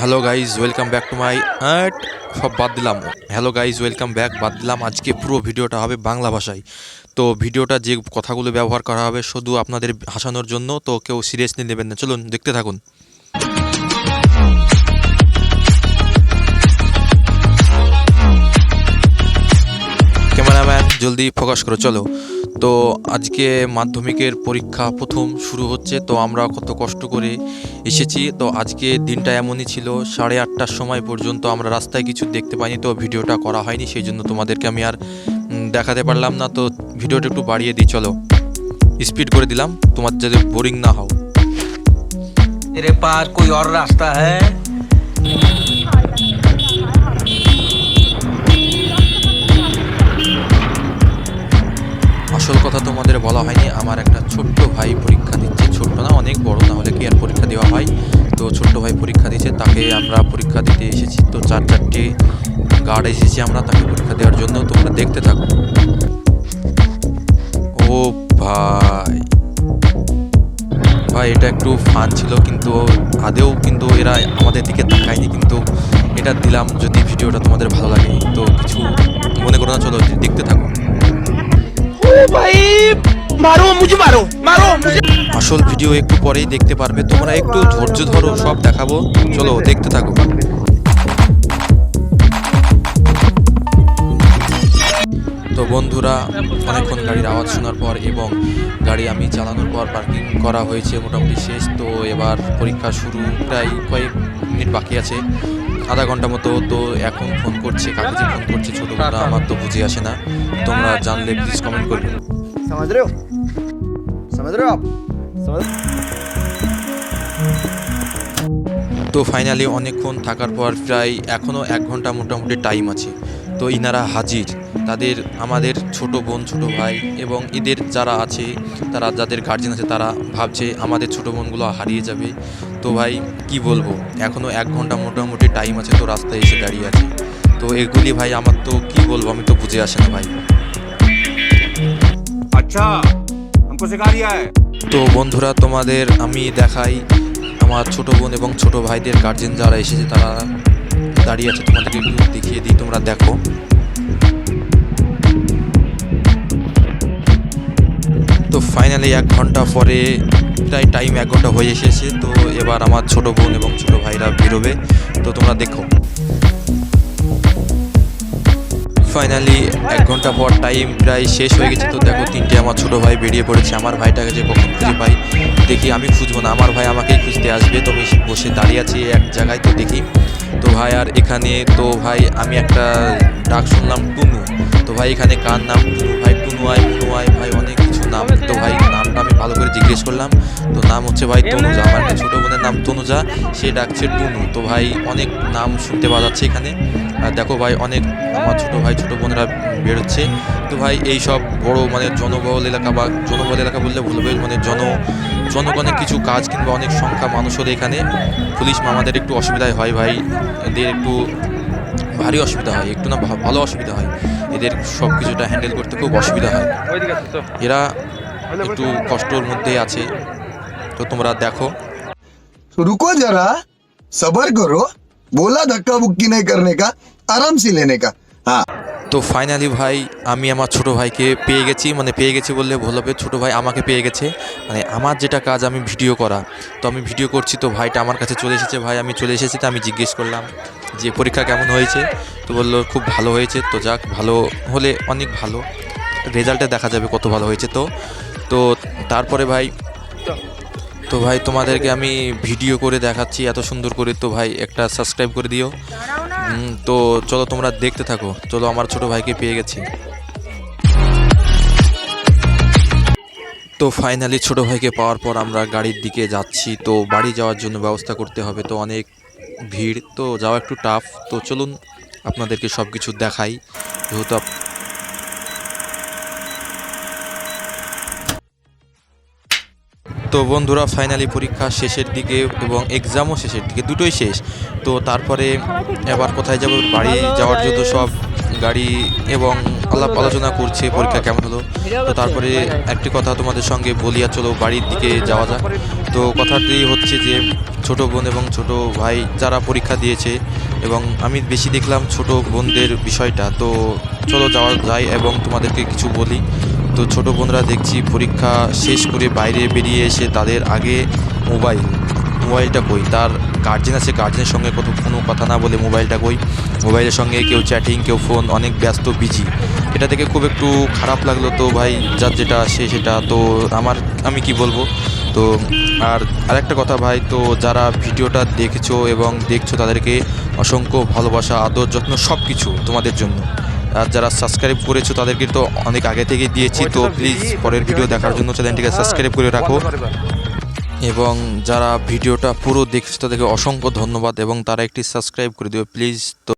Hello guys welcome back to my সব বাদ দিলাম। হ্যালো গাইজ ওয়েলকাম ব্যাক বাদ দিলাম। আজকে পুরো ভিডিওটা হবে বাংলা ভাষায়। তো ভিডিওটা যে কথাগুলো ব্যবহার করা হবে শুধু আপনাদের হাসানোর জন্য, তো কেউ সিরিয়াসলি নেবেন না। চলুন দেখতে থাকুন। ক্যামেরাম্যান জলদি ফোকাস করো, চলো। তো আজকে মাধ্যমিকের পরীক্ষা প্রথম শুরু হচ্ছে, তো আমরা কত কষ্ট করে এসেছি। তো আজকে দিনটা এমনই ছিল, 8:30টার সময় পর্যন্ত আমরা রাস্তায় কিছু দেখতে পাইনি, তো ভিডিওটা করা হয়নি, সেই জন্য তোমাদেরকে আমি আর দেখাতে পারলাম না। তো ভিডিওটা একটু বাড়িয়ে দিই, চলো স্পিড করে দিলাম তোমার যাতে বোরিং না হও। तेरे पास कोई और रास्ता है? আসল কথা তোমাদের বলা হয়নি, আমার একটা ছোট্ট ভাই পরীক্ষা দিচ্ছে। ছোট্ট না, অনেক বড়, না হলে কি আর পরীক্ষা দেওয়া হয়। তো ছোট্ট ভাই পরীক্ষা দিচ্ছে, তাকে আমরা পরীক্ষা দিতে এসেছি। তো 4-4টে গার্ড এসেছি আমরা তাকে পরীক্ষা দেওয়ার জন্য। তোমরা দেখতে থাকো। ও ভাই ভাই এটা একটু ফান ছিল, কিন্তু আদেও কিন্তু এরা আমাদের দিকে তাকায়নি, কিন্তু এটা দিলাম যদি ভিডিওটা তোমাদের ভালো লাগে। তো কিছু মনে করো না, চলো দেখতে থাকো। भाई मारो मुझे, मारो मारो मुझे। আসল ভিডিও একটু পরেই দেখতে পারবে, তোমরা একটু ধৈর্য ধরো, সব দেখাবো, চলো দেখতে থাকো। তো বন্ধুরা, অনেকক্ষণ গাড়ির আওয়াজ শোনার পর এবং গাড়ি আমি চালানোর পর পার্কিং করা হয়েছে মোটামুটি শেষ। তো এবার পরীক্ষা শুরু, প্রায় কয়েক মিনিট বাকি আছে, আধা ঘন্টা মতো। তো এখন ফোন করছে, কাকে যে ফোন করছে ছোটো বন্ধুরা, আমার তো বুঝে আসে না। তোমরা জানলে প্লিজ কমেন্ট করবে। समझ रहे हो? समझ रहे हो आप? समझ তো ফাইনালি অনেকক্ষণ থাকার পর প্রায় এখনও 1 ঘন্টা মোটামুটি টাইম আছে। তো ইনারা হাজির, তাদের আমাদের ছোট বোন ছোট ভাই এবং এদের যারা আছে, তারা যাদের গার্জেন আছে তারা ভাবছে আমাদের ছোট বোনগুলো হারিয়ে যাবে। তো ভাই কি বলবো, এখনও 1 ঘন্টা মোটামুটি টাইম আছে, তো রাস্তায় এসে দাঁড়িয়ে আছে। তো এগুলি ভাই আমার তো কি বলবো, আমি তো বুঝে আসে না ভাই। अच्छा हमको सिखा रिया है। তো বন্ধুরা তোমাদের আমি দেখাই, আমার ছোট বোন এবং ছোট ভাইদের গার্জেন যারা এসেছে তারা দাঁড়িয়ে আছে, তোমাদেরকে একটু দেখিয়ে দিই, তোমরা দেখো। তো ফাইনালি 1 ঘন্টা পরে, প্রায় টাইম 1 ঘন্টা হয়ে এসেছে। তো এবার আমার ছোট বোন এবং ছোট ভাইরা বেরোবে, তো তোমরা দেখো। ফাইনালি 1 ঘন্টা পর টাইম প্রায় শেষ হয়ে গেছে। তো দেখো 3টে আমার ছোট ভাই বেরিয়ে পড়েছে। আমার ভাইটাকে যে কখন খুঁজে পাই দেখি, আমি খুঁজবো না, আমার ভাই আমাকেই খুঁজতে আসবে। তো আমি বসে দাঁড়িয়ে আছি এক জায়গায়, তো দেখি তো ভাই আর এখানে, তো ভাই আমি একটা ডাক শুনলাম টুনু। তো ভাই এখানে কার নাম? টুনু। ভাই টুনু আয় টুনু আয়, ভাই অনেক কিছু নাম। তো ভাই নামটা আমি ভালো করে জিজ্ঞেস করলাম, তো নাম হচ্ছে ভাই তনুজা। আমার একটা ছোটো বোনের নাম তনুজা, সে ডাকছে টুনু। তো ভাই অনেক নাম শুনতে পাওয়া যাচ্ছে এখানে। আর দেখো ভাই অনেক আমার ছোটো ভাই ছোটো বোনেরা বেরোচ্ছে। তো ভাই এই সব বড় মানে জনবহুল এলাকা, বা জনবহুল এলাকা বললে ভুল হবে, মানে জনগণের কিছু কাজ কিংবা অনেক সংখ্যা মানুষ হলে এখানে পুলিশ মামাদের একটু অসুবিধায় হয় ভাই, এদের একটু ভারী অসুবিধা হয়, একটু না ভালো অসুবিধা হয়, এদের সব কিছুটা হ্যান্ডেল করতে খুব অসুবিধা হয়, এরা একটু কষ্টর মধ্যে আছে। তো তোমরা দেখো। रुको जरा, सबर करो। बोला धक्का बुक्की नहीं करने का, आराम से लेने का। हाँ তো ফাইনালি ভাই আমি আমার ছোটো ভাইকে পেয়ে গেছি, মানে পেয়ে গেছি বললে ভুল হবে, ছোটো ভাই আমাকে পেয়ে গেছে। মানে আমার যেটা কাজ আমি ভিডিও করা, তো আমি ভিডিও করছি, তো ভাইটা আমার কাছে চলে এসেছে। ভাই আমি চলে এসেছি, তো আমি জিজ্ঞেস করলাম যে পরীক্ষা কেমন হয়েছে। তো বললো খুব ভালো হয়েছে। তো যাক, ভালো হলে অনেক ভালো, রেজাল্টে দেখা যাবে কত ভালো হয়েছে। তো তো তারপরে ভাই, তো ভাই তোমাদেরকে আমি ভিডিও করে দেখাচ্ছি এত সুন্দর করে। তো ভাই একটা সাবস্ক্রাইব করে দিও। তো চলো তোমরা দেখতে থাকো। চলো আমার ছোট ভাইকে পেয়ে গেছি। তো ফাইনালি ছোট ভাইকে পাওয়ার পর আমরা গাড়ির দিকে যাচ্ছি। তো বাড়ি যাওয়ার জন্য ব্যবস্থা করতে হবে, তো অনেক ভিড়, তো যাওয়া একটু টাফ। তো চলুন আপনাদেরকে সব কিছু দেখাই, যেহেতু তো বন্ধুরা ফাইনালি পরীক্ষা শেষের দিকে এবং এক্সামও শেষের দিকে, দুটোই শেষ। তো তারপরে এবার কোথায় যাব, বাড়ি যাওয়ার জন্য সব গাড়ি এবং আলাপ আলোচনা করছে পরীক্ষা কেমন হলো। তো তারপরে একটি কথা তোমাদের সঙ্গে বলিয়া চলো বাড়ির দিকে যাওয়া যাক। তো কথাটি হচ্ছে যে ছোট বোন এবং ছোট ভাই যারা পরীক্ষা দিয়েছে, এবং আমি বেশি দেখলাম ছোট বোনদের বিষয়টা। তো চলো যাওয়া যায় এবং তোমাদেরকে কিছু বলি। তো ছোট বোনরা দেখছি পরীক্ষা শেষ করে বাইরে বেরিয়ে এসে তাদের আগে মোবাইলটা কই, তার গার্জেন আছে, গার্জেনের সঙ্গে কোনো কথা না বলে মোবাইলটা কই, মোবাইলের সঙ্গে কেউ চ্যাটিং, কেউ ফোন, অনেক ব্যস্ত, বিজি। এটা দেখে খুব একটু খারাপ লাগলো। তো ভাই যার যেটা আসে সেটা তো আমি কি বলবো। তো আরেকটা কথা ভাই, তো যারা ভিডিওটা দেখেছো এবং দেখছো তাদেরকে অসংখ্য ভালোবাসা, আদর, যত্ন সব কিছু তোমাদের জন্য। আর যারা সাবস্ক্রাইব করেছো তাদেরকে তো অনেক আগে থেকে দিয়েছি। তো প্লিজ পরের ভিডিও দেখার জন্য চ্যানেলটিকে সাবস্ক্রাইব করে রাখো, এবং যারা ভিডিওটা পুরো দেখছো তাদেরকে অসংখ্য ধন্যবাদ এবং তারা একটি সাবস্ক্রাইব করে দিও প্লিজ। তো